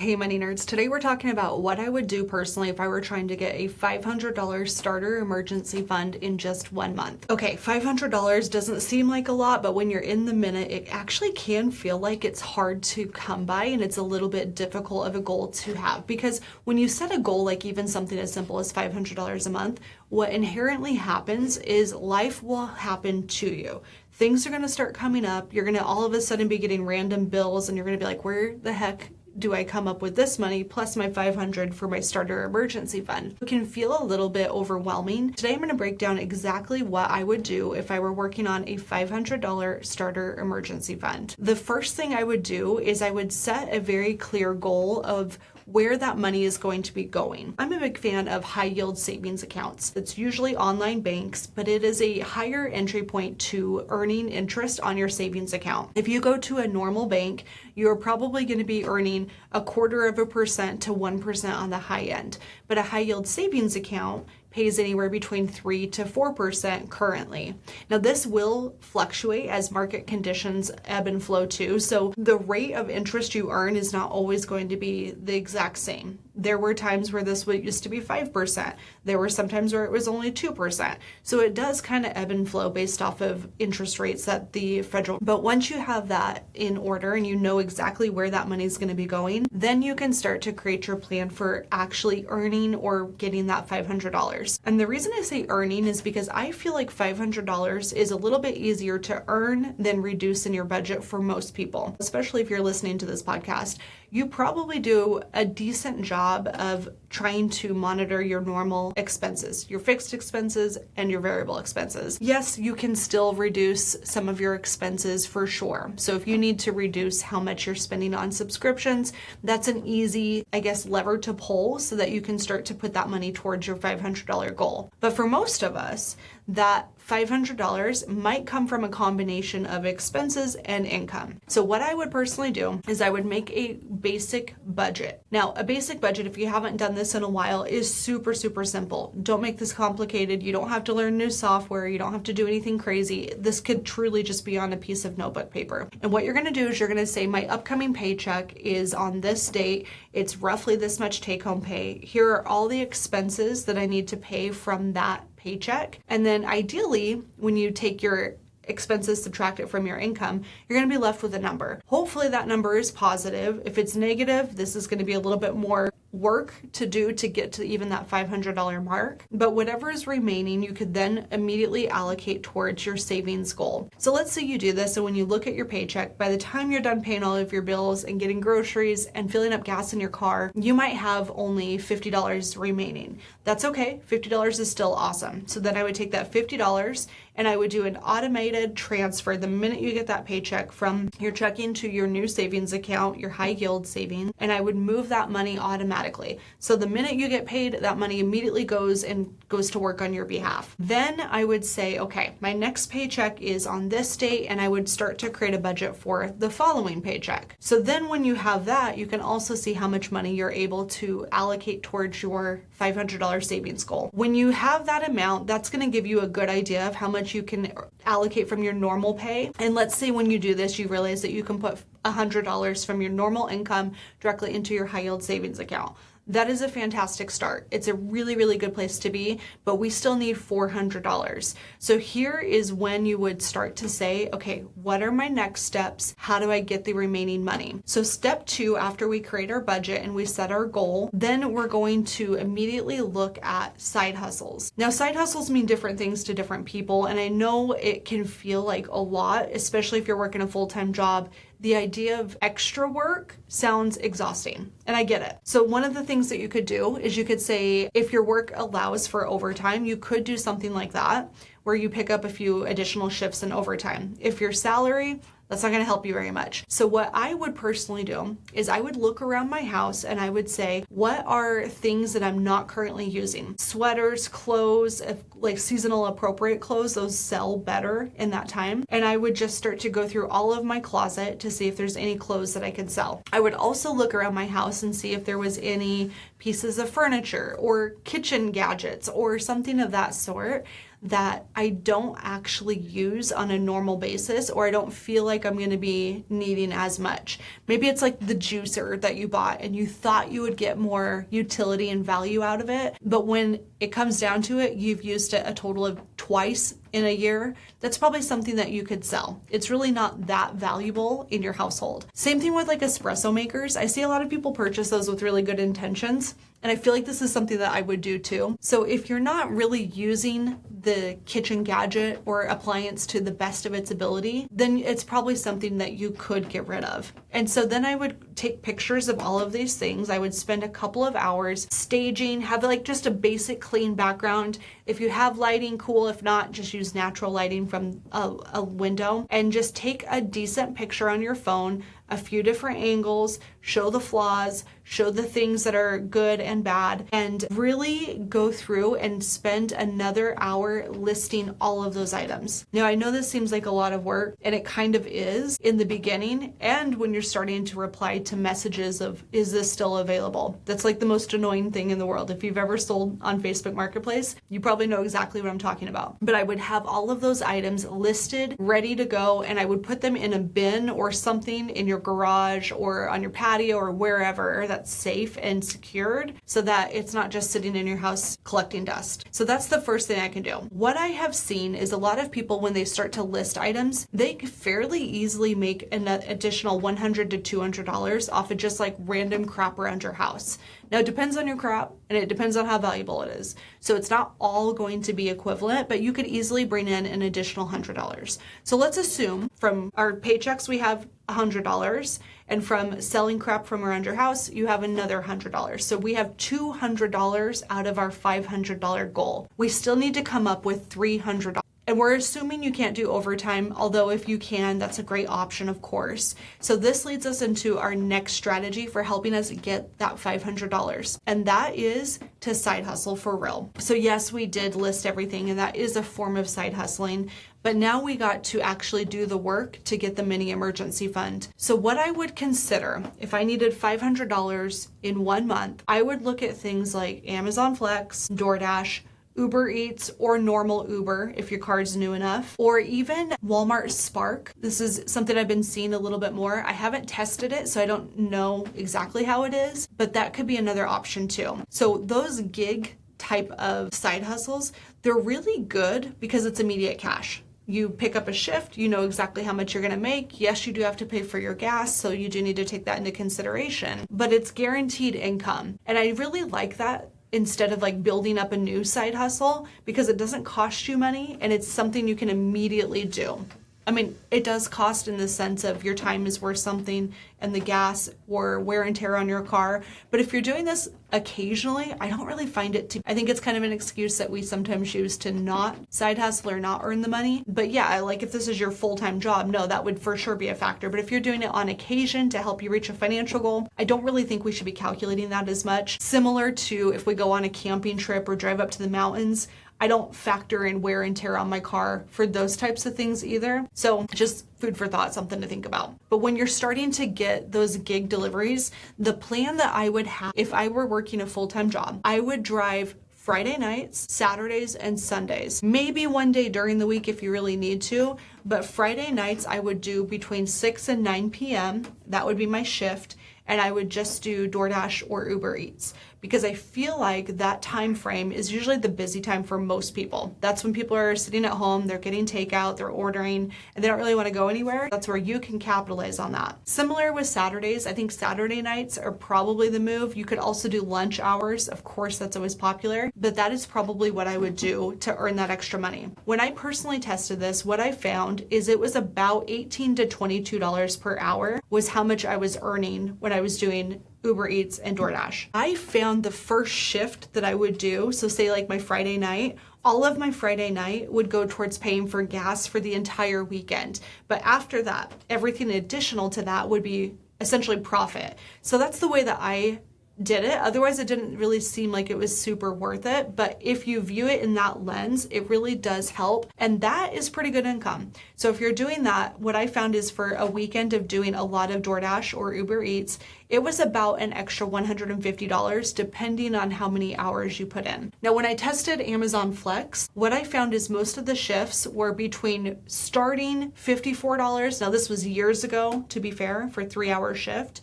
Hey money nerds, today we're talking about what I would do personally if I were trying to get a $500 starter emergency fund in just 1 month. Okay, $500 doesn't seem like a lot, but when you're in the minute, it actually can feel like it's hard to come by and it's a little bit difficult of a goal to have, because when you set a goal like even something as simple as $500 a month, what inherently happens is life will happen to you. Things are going to start coming up. You're going to all of a sudden be getting random bills and you're going to be like, where the heck do I come up with this money plus my $500 for my starter emergency fund? It can feel a little bit overwhelming. Today I'm going to break down exactly what I would do if I were working on a $500 starter emergency fund. The first thing I would do is I would set a very clear goal of where that money is going to be going. I'm a big fan of high yield savings accounts. It's usually online banks, but it is a higher entry point to earning interest on your savings account. If you go to a normal bank, you're probably going to be earning 0.25% to 1% on the high end, but a high yield savings account pays anywhere between 3 to 4% currently. Now this will fluctuate as market conditions ebb and flow too, so the rate of interest you earn is not always going to be the exact same. There were times where this used to be 5%. There were some times where it was only 2%. So it does kind of ebb and flow based off of interest rates at the federal. But once you have that in order and you know exactly where that money is going to be going, then you can start to create your plan for actually earning or getting that $500. And the reason I say earning is because I feel like $500 is a little bit easier to earn than reduce in your budget for most people, especially if you're listening to this podcast. You probably do a decent job of trying to monitor your normal expenses, your fixed expenses and your variable expenses. Yes, you can still reduce some of your expenses for sure. So if you need to reduce how much you're spending on subscriptions, that's an easy, lever to pull so that you can start to put that money towards your $500 goal. But for most of us, that $500 might come from a combination of expenses and income. So what I would personally do is I would make a basic budget. Now, a basic budget, if you haven't done this in a while, is super, super simple. Don't make this complicated. You don't have to learn new software. You don't have to do anything crazy. This could truly just be on a piece of notebook paper. And what you're going to do is you're going to say, my upcoming paycheck is on this date. It's roughly this much take-home pay. Here are all the expenses that I need to pay from that paycheck. And then ideally, when you take your expenses, subtract it from your income, you're going to be left with a number. Hopefully that number is positive. If it's negative, this is going to be a little bit more work to do to get to even that $500 mark. But whatever is remaining, you could then immediately allocate towards your savings goal. So let's say you do this, and when you look at your paycheck, by the time you're done paying all of your bills and getting groceries and filling up gas in your car, you might have only $50 remaining. That's okay. $50 is still awesome. So then I would take that $50 and I would do an automated transfer the minute you get that paycheck from your checking to your new savings account, your high yield savings, and I would move that money automatically. So the minute you get paid, that money immediately goes to work on your behalf. Then I would say, okay, my next paycheck is on this date, and I would start to create a budget for the following paycheck. So then when you have that, you can also see how much money you're able to allocate towards your $500 savings goal. When you have that amount, that's going to give you a good idea of how much you can allocate from your normal pay. And let's say when you do this, you realize that you can put $100 from your normal income directly into your high yield savings account. That is a fantastic start. It's a really, really good place to be, but we still need $400. So here is when you would start to say, okay, what are my next steps? How do I get the remaining money? So step 2, after we create our budget and we set our goal, then we're going to immediately look at side hustles. Now, side hustles mean different things to different people, and I know it can feel like a lot, especially if you're working a full-time job. The idea of extra work sounds exhausting, and I get it. So one of the things that you could do is you could say, if your work allows for overtime, you could do something like that, where you pick up a few additional shifts in overtime. If your salary, that's not going to help you very much. So what I would personally do is I would look around my house and I would say, what are things that I'm not currently using? Sweaters, clothes, like seasonal appropriate clothes, those sell better in that time. And I would just start to go through all of my closet to see if there's any clothes that I could sell. I would also look around my house and see if there was any pieces of furniture or kitchen gadgets or something of that sort that I don't actually use on a normal basis, or I don't feel like I'm going to be needing as much. Maybe it's like the juicer that you bought and you thought you would get more utility and value out of it, but when it comes down to it, you've used it a total of twice in a year. That's probably something that you could sell. It's really not that valuable in your household. Same thing with like espresso makers. I see a lot of people purchase those with really good intentions, and I feel like this is something that I would do too. So if you're not really using the kitchen gadget or appliance to the best of its ability, then it's probably something that you could get rid of. And so then I would take pictures of all of these things. I would spend a couple of hours staging, have like just a basic clean background. If you have lighting, cool. If not, just use natural lighting from a window, and just take a decent picture on your phone, a few different angles, show the flaws, show the things that are good and bad, and really go through and spend another hour listing all of those items. Now, I know this seems like a lot of work, and it kind of is in the beginning, and when you're starting to reply to messages of, is this still available? That's like the most annoying thing in the world. If you've ever sold on Facebook Marketplace, you probably know exactly what I'm talking about. But I would have all of those items listed, ready to go, and I would put them in a bin or something in your garage or on your patio or wherever that's safe and secured, so that it's not just sitting in your house collecting dust. So that's the first thing I can do. What I have seen is a lot of people, when they start to list items, they fairly easily make an additional $100 to $200 off of just like random crap around your house. Now, it depends on your crop and it depends on how valuable it is. So it's not all going to be equivalent, but you could easily bring in an additional $100. So let's assume from our paychecks we have $100, and from selling crap from around your house, you have another $100. So we have $200 out of our $500 goal. We still need to come up with $300. And we're assuming you can't do overtime, although if you can, that's a great option, of course. So this leads us into our next strategy for helping us get that $500. And that is to side hustle for real. So yes, we did list everything, and that is a form of side hustling. But now we got to actually do the work to get the mini emergency fund. So what I would consider, if I needed $500 in 1 month, I would look at things like Amazon Flex, DoorDash, Uber Eats, or normal Uber if your card's new enough, or even Walmart Spark. This is something I've been seeing a little bit more. I haven't tested it, so I don't know exactly how it is, but that could be another option too. So those gig type of side hustles, they're really good because it's immediate cash. You pick up a shift, you know exactly how much you're going to make. Yes, you do have to pay for your gas, so you do need to take that into consideration, but it's guaranteed income. And I really like that instead of like building up a new side hustle, because it doesn't cost you money and it's something you can immediately do. I mean, it does cost in the sense of your time is worth something and the gas or wear and tear on your car. But if you're doing this occasionally, I don't really find it to, I think it's kind of an excuse that we sometimes use to not side hustle or not earn the money. But yeah, like if this is your full-time job, no, that would for sure be a factor. But if you're doing it on occasion to help you reach a financial goal, I don't really think we should be calculating that as much. Similar to if we go on a camping trip or drive up to the mountains, I don't factor in wear and tear on my car for those types of things either. So just food for thought, something to think about. But when you're starting to get those gig deliveries, the plan that I would have if I were working a full-time job, I would drive Friday nights, Saturdays, and Sundays. Maybe one day during the week if you really need to, but Friday nights I would do between 6 and 9 p.m. That would be my shift. And I would just do DoorDash or Uber Eats, because I feel like that time frame is usually the busy time for most people. That's when people are sitting at home, they're getting takeout, they're ordering, and they don't really want to go anywhere. That's where you can capitalize on that. Similar with Saturdays, I think Saturday nights are probably the move. You could also do lunch hours. Of course, that's always popular, but that is probably what I would do to earn that extra money. When I personally tested this, what I found is it was about $18 to $22 per hour was how much I was earning when I was doing Uber Eats and DoorDash. I found the first shift that I would do, so say like my Friday night, all of my Friday night would go towards paying for gas for the entire weekend. But after that, everything additional to that would be essentially profit. So that's the way that I did it. Otherwise, it didn't really seem like it was super worth it. But if you view it in that lens, it really does help. And that is pretty good income. So if you're doing that, what I found is for a weekend of doing a lot of DoorDash or Uber Eats, it was about an extra $150 depending on how many hours you put in. Now, when I tested Amazon Flex, what I found is most of the shifts were between starting $54. Now, this was years ago, to be fair, for a 3-hour shift.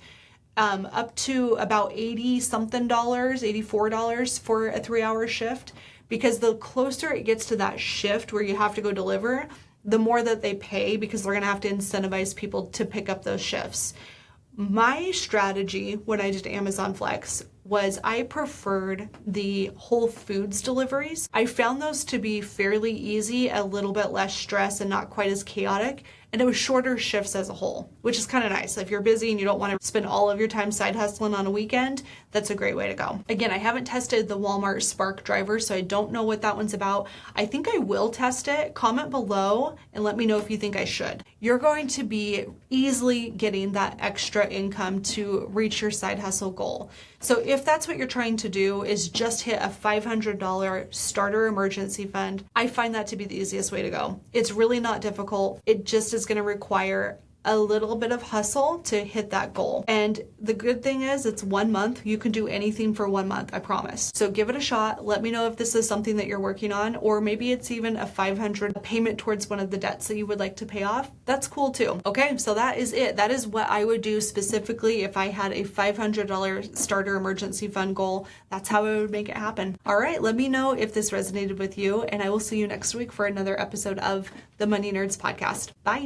Up to about $80 something, $84 for a 3-hour shift, because the closer it gets to that shift where you have to go deliver, the more that they pay because they're going to have to incentivize people to pick up those shifts. My strategy when I did Amazon Flex was I preferred the Whole Foods deliveries. I found those to be fairly easy, a little bit less stress and not quite as chaotic. And it was shorter shifts as a whole, which is kind of nice. If you're busy and you don't want to spend all of your time side hustling on a weekend, that's a great way to go. Again, I haven't tested the Walmart Spark driver, so I don't know what that one's about. I think I will test it. Comment below and let me know if you think I should. You're going to be easily getting that extra income to reach your side hustle goal. So if that's what you're trying to do is just hit a $500 starter emergency fund, I find that to be the easiest way to go. It's really not difficult. It just is going to require a little bit of hustle to hit that goal. And the good thing is it's 1 month. You can do anything for 1 month, I promise. So give it a shot. Let me know if this is something that you're working on, or maybe it's even a $500 payment towards one of the debts that you would like to pay off. That's cool too. Okay, so that is it. That is what I would do specifically if I had a $500 starter emergency fund goal. That's how I would make it happen. All right, let me know if this resonated with you, and I will see you next week for another episode of the Money Nerds podcast. Bye.